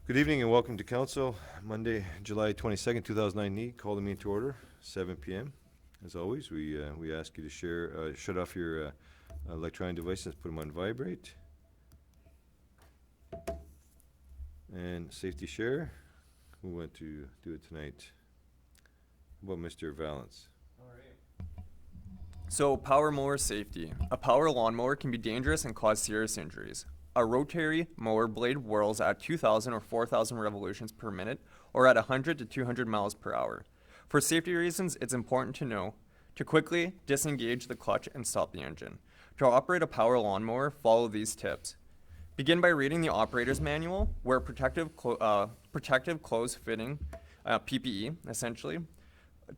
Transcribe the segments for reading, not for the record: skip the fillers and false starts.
Good evening and welcome to council. Monday, July 22nd, 2019. Call the meeting to order, 7 p.m. As always, we ask you to shut off your electronic devices, put them on vibrate. And safety share. Who went to do it tonight? How about Mr. Valance? So, power mower safety. A power lawnmower can be dangerous and cause serious injuries. A rotary mower blade whirls at 2,000 or 4,000 revolutions per minute, or at 100 to 200 miles per hour. For safety reasons, it's important to know to quickly disengage the clutch and stop the engine. To operate a power lawnmower, follow these tips. Begin by reading the operator's manual, wear protective clothes fitting, PPE, essentially.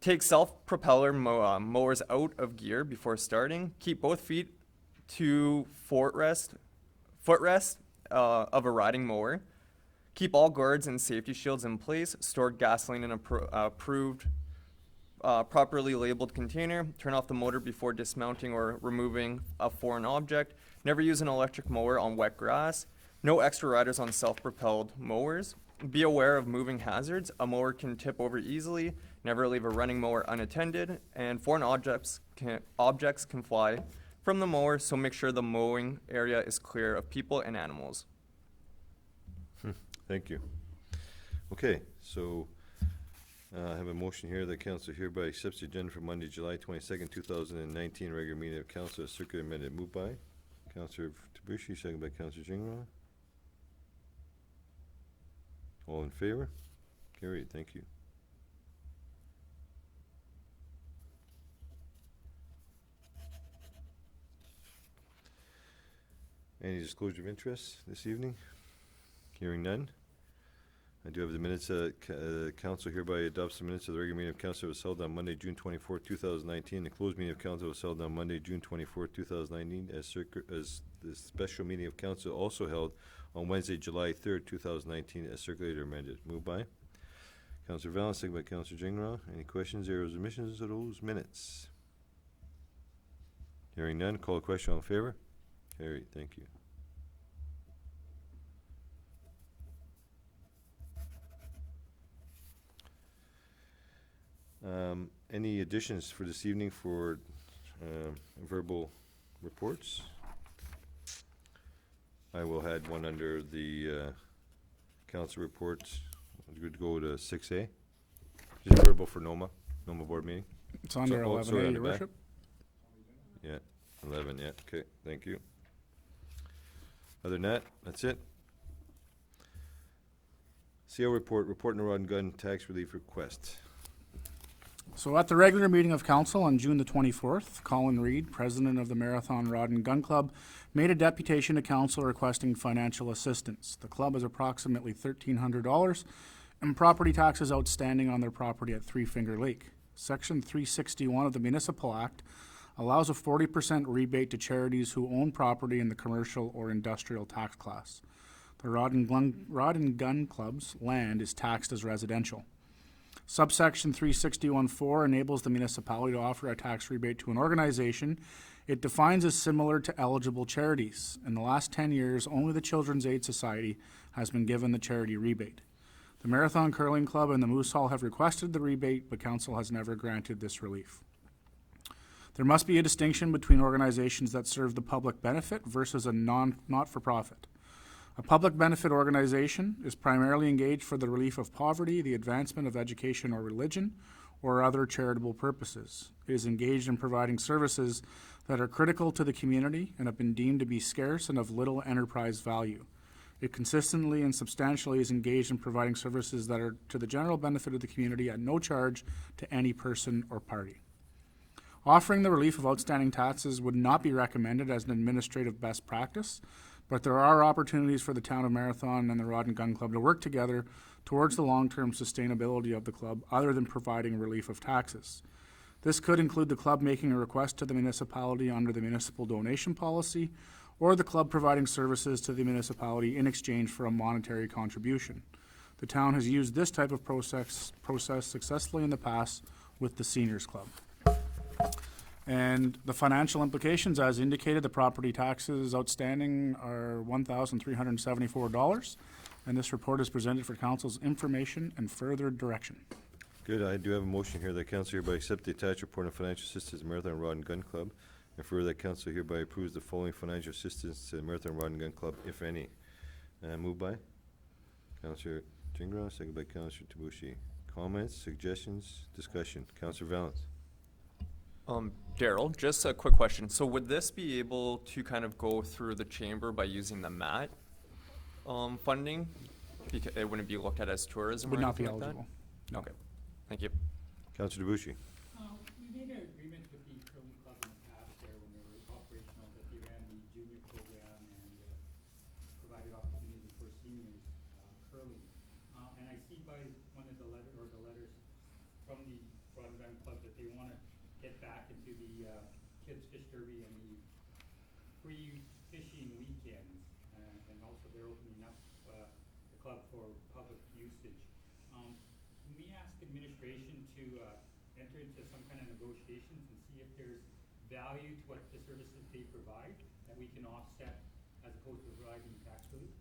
Take self-propeller mowers out of gear before starting. Keep both feet to footrest of a riding mower. Keep all guards and safety shields in place. Store gasoline in a approved, properly labeled container. Turn off the motor before dismounting or removing a foreign object. Never use an electric mower on wet grass. No extra riders on self-propelled mowers. Be aware of moving hazards. A mower can tip over easily. Never leave a running mower unattended. And foreign objects can fly from the mower, so make sure the mowing area is clear of people and animals. Thank you. Okay, so I have a motion here that council hereby accepts the agenda for Monday, July 22nd, 2019, regular meeting of council as circular amended. Moved by Councillor Tabushi, second by Councillor Jingra. All in favor? Carried. Thank you. Any disclosure of interest this evening? Hearing none. I do have the minutes. Council hereby adopts the minutes of the regular meeting of council that was held on Monday, June 24, 2019. The closed meeting of council was held on Monday, June 24, 2019, as the special meeting of council also held on Wednesday, July 3rd, 2019, as circulated or amended. Moved by Councillor Valance, second by Councillor Jingra. Any questions, errors, omissions of those minutes? Hearing none. Call a question. All in favor? Carried. Thank you. Any additions for this evening for verbal reports? I will add one under the council reports. Good to go to 6A. Just verbal for NOMA board meeting. It's under 11A, Your Worship. Yeah, 11, yeah, okay, thank you. Other than that, that's it. CO report, reporting the rod and gun tax relief request. So at the regular meeting of council on June the 24th, Colin Reed, president of the Marathon Rod and Gun Club, made a deputation to council requesting financial assistance. The club has approximately $1,300 in property taxes outstanding on their property at Three Finger Lake. Section 361 of the Municipal Act allows a 40% rebate to charities who own property in the commercial or industrial tax class. The Rod and Gun Club's land is taxed as residential. Subsection 361.4 enables the municipality to offer a tax rebate to an organization it defines as similar to eligible charities. In the last 10 years, only the Children's Aid Society has been given the charity rebate. The Marathon Curling Club and the Moose Hall have requested the rebate, but council has never granted this relief. There must be a distinction between organizations that serve the public benefit versus a not-for-profit. A public benefit organization is primarily engaged for the relief of poverty, the advancement of education or religion, or other charitable purposes. It is engaged in providing services that are critical to the community and have been deemed to be scarce and of little enterprise value. It consistently and substantially is engaged in providing services that are to the general benefit of the community at no charge to any person or party. Offering the relief of outstanding taxes would not be recommended as an administrative best practice, but there are opportunities for the town of Marathon and the Rod and Gun Club to work together towards the long-term sustainability of the club other than providing relief of taxes. This could include the club making a request to the municipality under the municipal donation policy, or the club providing services to the municipality in exchange for a monetary contribution. The town has used this type of process successfully in the past with the Seniors Club. And the financial implications, as indicated, the property taxes outstanding are $1,374. and this report is presented for council's information and further direction. Good, I do have a motion here that council hereby accept the attached report on financial assistance to Marathon Rod and Gun Club, and further that council hereby approves the following financial assistance to the Marathon Rod and Gun Club, if any. Moved by Councillor Gingras, second by Councillor Tabushi. Comments, suggestions, discussion? Councillor Valance. Daryl, just a quick question. So would this be able to kind of go through the chamber by using the MAT funding? Because it wouldn't be looked at as tourism Would or not be anything like eligible. that? Okay, thank you. Councillor Tabushi. We made an agreement with the curling club in the past there when they were operational, that they ran the junior program and provided opportunity for seniors curling. And I see by one of the letters from the Rod and Gun Club that they want to get back into the kids fish derby and the free fishing weekends, and also they're opening up the club for public usage. Can we ask administration to enter into some kind of negotiations and see if there's value to what the services they provide that we can offset as opposed to providing tax relief?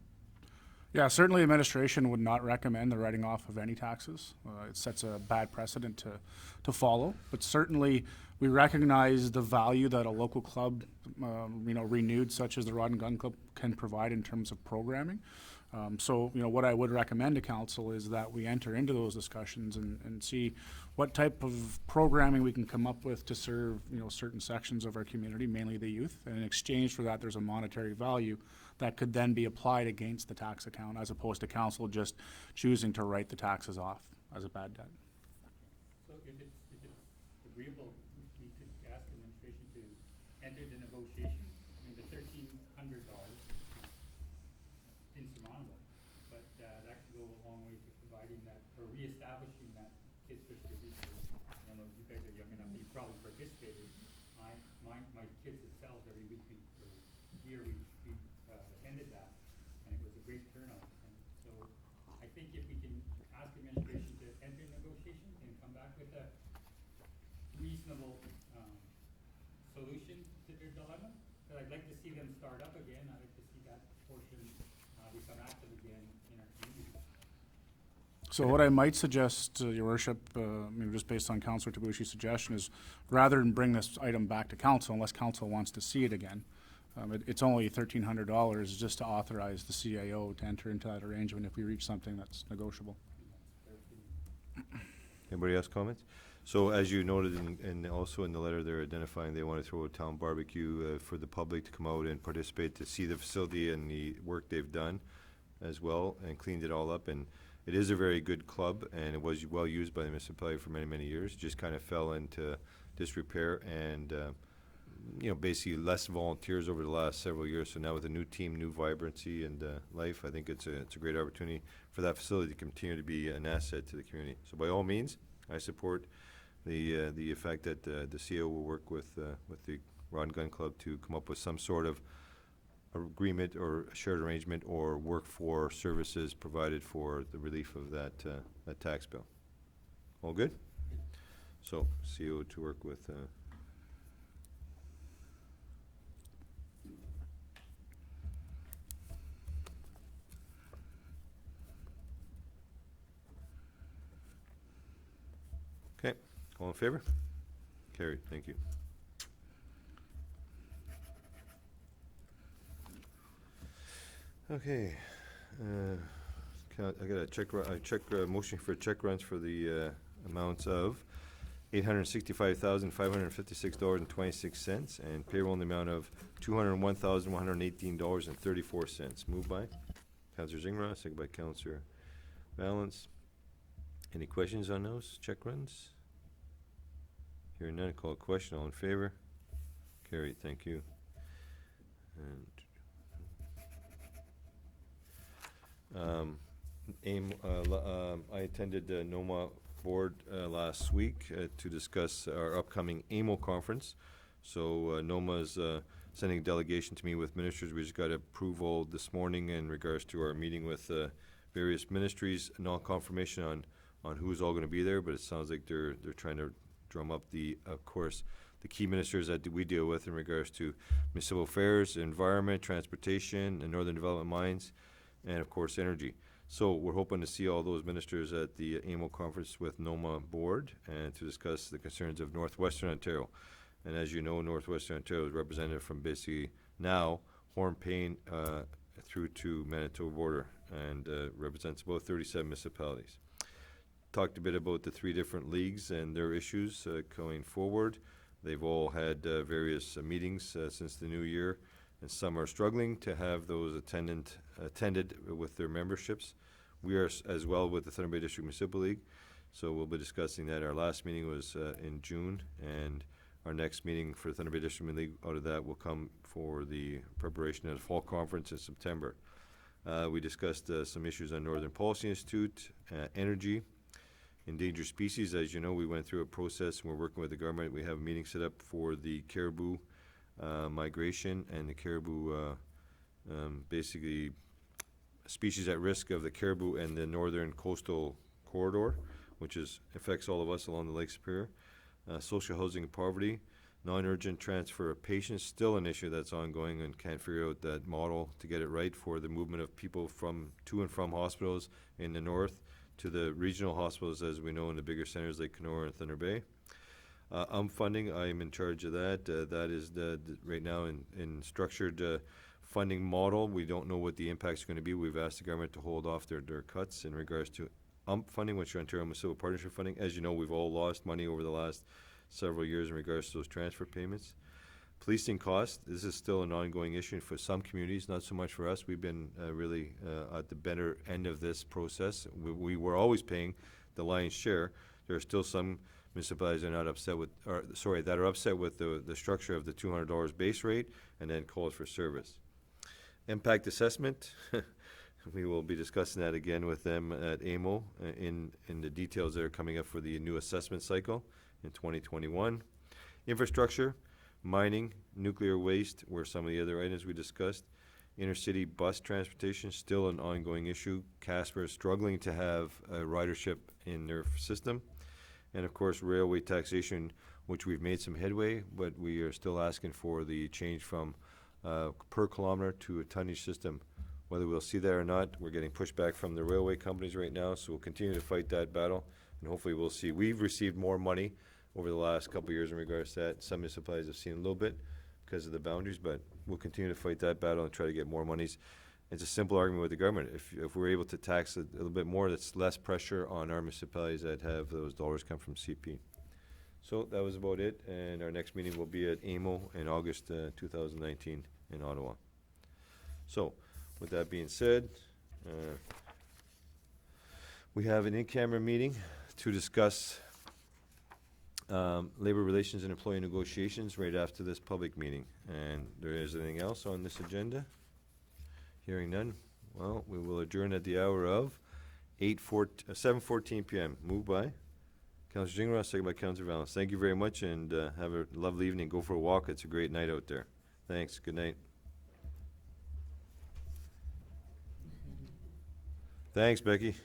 Yeah, certainly administration would not recommend the writing off of any taxes. It sets a bad precedent to follow, but certainly we recognize the value that a local club, renewed such as the Rod and Gun Club, can provide in terms of programming. So, what I would recommend to council is that we enter into those discussions and see what type of programming we can come up with to serve, certain sections of our community, mainly the youth. And in exchange for that, there's a monetary value that could then be applied against the tax account, as opposed to council just choosing to write the taxes off as a bad debt. So if it's agreeable, we could ask administration to enter the negotiation. I mean, the $1,300 insurmountable, but that could go a long way to providing that, or reestablishing that kids fish derby. I don't know, you guys are young enough, you probably participated. My kids themselves, every week or year we attended that, and it was a great turnout. And so I think if we can ask administration to enter negotiations and come back with a reasonable solution to their dilemma, because I'd like to see them start up again. I'd like to see that portion become active again in our community. So what I might suggest, Your Worship, just based on Councillor Tabushi's suggestion, is rather than bring this item back to council, unless council wants to see it again, it's only $1,300 just to authorize the CAO to enter into that arrangement if we reach something that's negotiable. Anybody else comments? So as you noted and also in the letter, they're identifying they want to throw a town barbecue for the public to come out and participate, to see the facility and the work they've done as well, and cleaned it all up. And it is a very good club, and it was well used by the municipality for many, many years. Just kind of fell into disrepair and basically less volunteers over the last several years. So now with a new team, new vibrancy and life, I think it's a great opportunity for that facility to continue to be an asset to the community. So by all means, I support the fact that the CO will work with the Rod and Gun Club to come up with some sort of agreement or shared arrangement or work for services provided for the relief of that tax bill. All good? So CO to work with. Okay, all in favor? Carried, thank you. Okay, I got a motion for check runs for the amounts of $865,556.26 and payroll in the amount of $201,118.34. Moved by Councillor Zingra, second by Councillor Valance. Any questions on those check runs? Hearing none, call a question. All in favor? Carried, thank you. And I attended the NOMA board last week to discuss our upcoming AMO conference. So NOMA's sending a delegation to meet with ministers. We just got approval this morning in regards to our meeting with various ministries, non-confirmation on who's all going to be there, but it sounds like they're trying to drum up of course, the key ministers that we deal with in regards to municipal affairs, environment, transportation, and northern development mines, and of course energy. So we're hoping to see all those ministers at the AMO conference with NOMA board and to discuss the concerns of Northwestern Ontario. And as you know, Northwestern Ontario is represented from basically now Hornpain through to Manitoba border and represents about 37 municipalities. Talked a bit about the 3 different leagues and their issues going forward. They've all had various meetings since the new year, and some are struggling to have those attended with their memberships. We are as well with the Thunder Bay District Municipal League, so we'll be discussing that. Our last meeting was in June, and our next meeting for the Thunder Bay District League out of that will come for the preparation of the fall conference in September. We discussed some issues on Northern Policy Institute, energy, endangered species. As you know, we went through a process and we're working with the government. We have a meeting set up for the caribou migration and the caribou, basically species at risk of the caribou and the northern coastal corridor, which affects all of us along the Lake Superior. Social housing and poverty, non-urgent transfer of patients, still an issue that's ongoing and can't figure out that model to get it right for the movement of people to and from hospitals in the north to the regional hospitals, as we know, in the bigger centers like Kenora and Thunder Bay. Funding, I am in charge of that. That is right now in structured funding model. We don't know what the impact's going to be. We've asked the government to hold off their cuts in regards to funding, which are Ontario Municipal Partnership funding. As you know, we've all lost money over the last several years in regards to those transfer payments. Policing costs, this is still an ongoing issue for some communities, not so much for us. We've been really at the better end of this process. We were always paying the lion's share. There are still some municipalities that are not upset with, that are upset with the structure of the $200 base rate and then calls for service. Impact assessment, we will be discussing that again with them at AMO in the details that are coming up for the new assessment cycle in 2021. Infrastructure, mining, nuclear waste were some of the other items we discussed. Intercity bus transportation, still an ongoing issue. Casper is struggling to have a ridership in their system. And of course, railway taxation, which we've made some headway, but we are still asking for the change from per kilometer to a tonnage system. Whether we'll see that or not, we're getting pushback from the railway companies right now, so we'll continue to fight that battle, and hopefully we'll see. We've received more money over the last couple of years in regards to that. Some municipalities have seen a little bit because of the boundaries, but we'll continue to fight that battle and try to get more monies. It's a simple argument with the government. If we're able to tax a little bit more, that's less pressure on our municipalities that have those dollars come from CP. So that was about it, and our next meeting will be at AMO in August 2019 in Ottawa. So with that being said, we have an in-camera meeting to discuss labor relations and employee negotiations right after this public meeting. And there is anything else on this agenda? Hearing none, well, we will adjourn at the hour of 7:14 p.m. Moved by Councillor Gingras, second by Councillor Valens. Thank you very much, and have a lovely evening. Go for a walk. It's a great night out there. Thanks. Good night. Thanks, Becky.